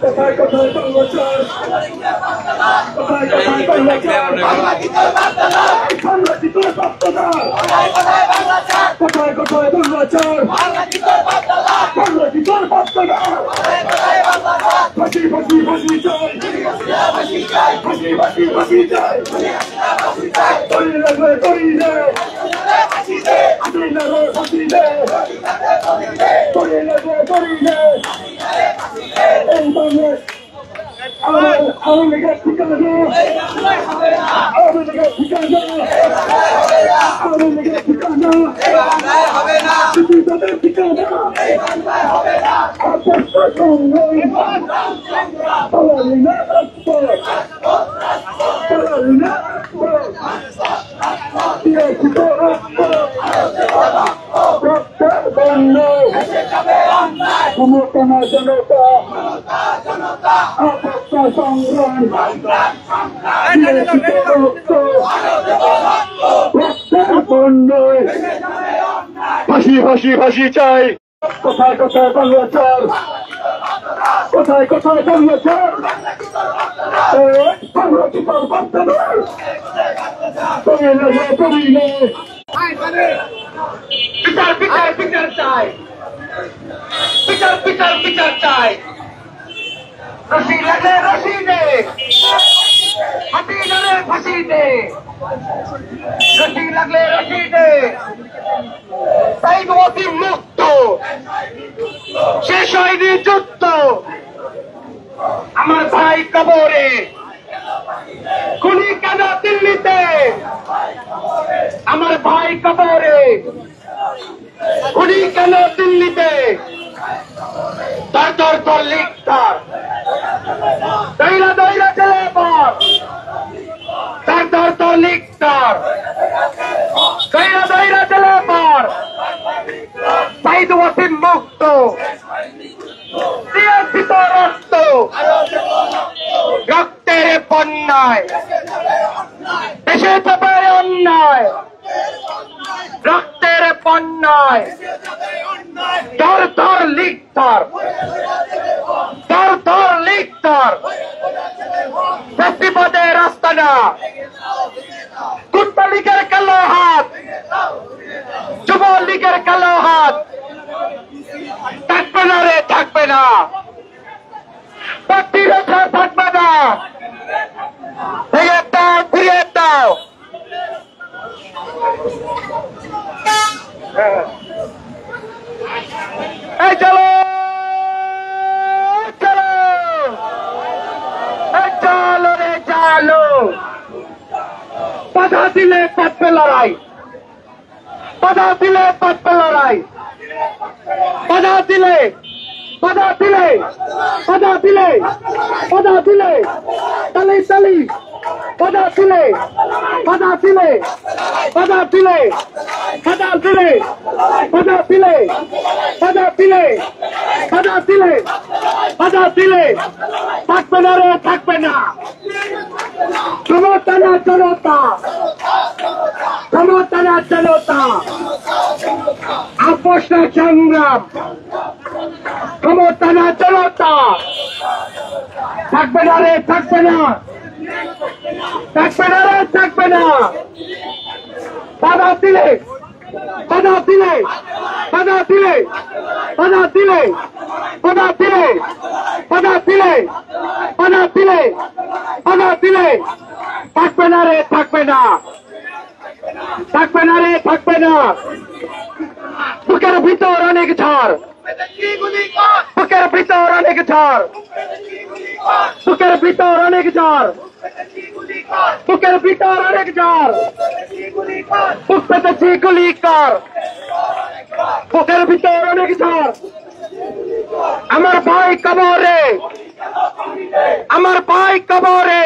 কোথায় কোথায় বাংলাচার কোথায় কোথায় বাংলাচার কোথায় কোথায় বাংলাচার ফাঁসি ফাঁসি ফাঁসি চাই ফাঁসি ফাঁসি ফাঁসি চাই তরি লাগলে তরি দে তরি লাগলে ফাঁসি দে তরি লাগলে তরি দে এই বাংলাদেশ আওয়ামী লীগের ঠিকানা আওয়ামী লীগের ঠিকানা আওয়ামী লীগের ঠিকানা তাদের ঠিকানা ক্ষমতা জনতা সংগ্রাম ফাঁসি ফাঁসি ফাঁসি চাই কোথায় কোথায় বাংলাচার কোথায় কোথায় বাংলাচার বিচার বিচার বিচার চাই বিচার বিচার বিচার চাই রশি লাগলে রশি দে ফাঁসি লাগলে ফাঁসি দে রশি লাগলে রশি দে সাইদওয়াতি মুক্ত শেষ হয়নি যুদ্ধ আমার ভাই কবরে খুনি কেন দিল্লিতে আমার ভাই কবরে খুনি কেন দিল্লিতে তার তোর তোর লিখতার দৈরা দৈরা চলে পর তার তোর তোর লিখতার দৈরা দৈরা চলে পর সাইদওয়াতি মুক্ত দিয়েছিত রক্ত রক্তের বন্যায় দেশে চাপে অন্যায় রক্তের বন্যায় ধর ধর লিখতার ধর ধর লিখতার ফেস্টিভ্যালে রাস্তা না কুত্তা লীগের কালো হাত যুব লীগের কালো হাত থাকবে না রে থাকবে না পার্টি রেখা থাকবে না ফিরিয়ে দাও ফিরিয়ে দাও এই চলো চলো চলো রে চলো বাধা দিলে পাতবে লড়াই বাধা দিলে পাতবে লড়াই বাধা দিলে বাধা দিলে বাধা দিলে বাধা দিলে তালি তালি বাধা দিলে বাধা দিলে বাধা দিলে বাধা দিলে বাধা দিলে বাধা দিলে বাধা দিলে বাধা দিলে থাকবে না রে থাকবে না ক্ষমতা না জনতা ক্ষমতা না জনতা আপোষ না সংগ্রাম ক্ষমতা না জনতা থাকবে না রে থাকবে না থাকবে না রে থাকবে না বাধা দিলে বাধা দিলে বাধা দিলে বাধা দিলে বাধা দিলে বাধা দিলে বাধা দিলে বাধা দিলে থাকবে না রে থাকবে না থাকবে না রে থাকবে না বুকের ভিতর অনেক ঝড় বুকের ভিতর অনেক ঝড় বুকের ভিতর অনেক ঝড় বুকের ভিতর অনেক ঝড় বুক পেতেছি গুলি কর বুকের ভিতর অনেক ঝড় আমার ভাই কবরে আমার ভাই কবরে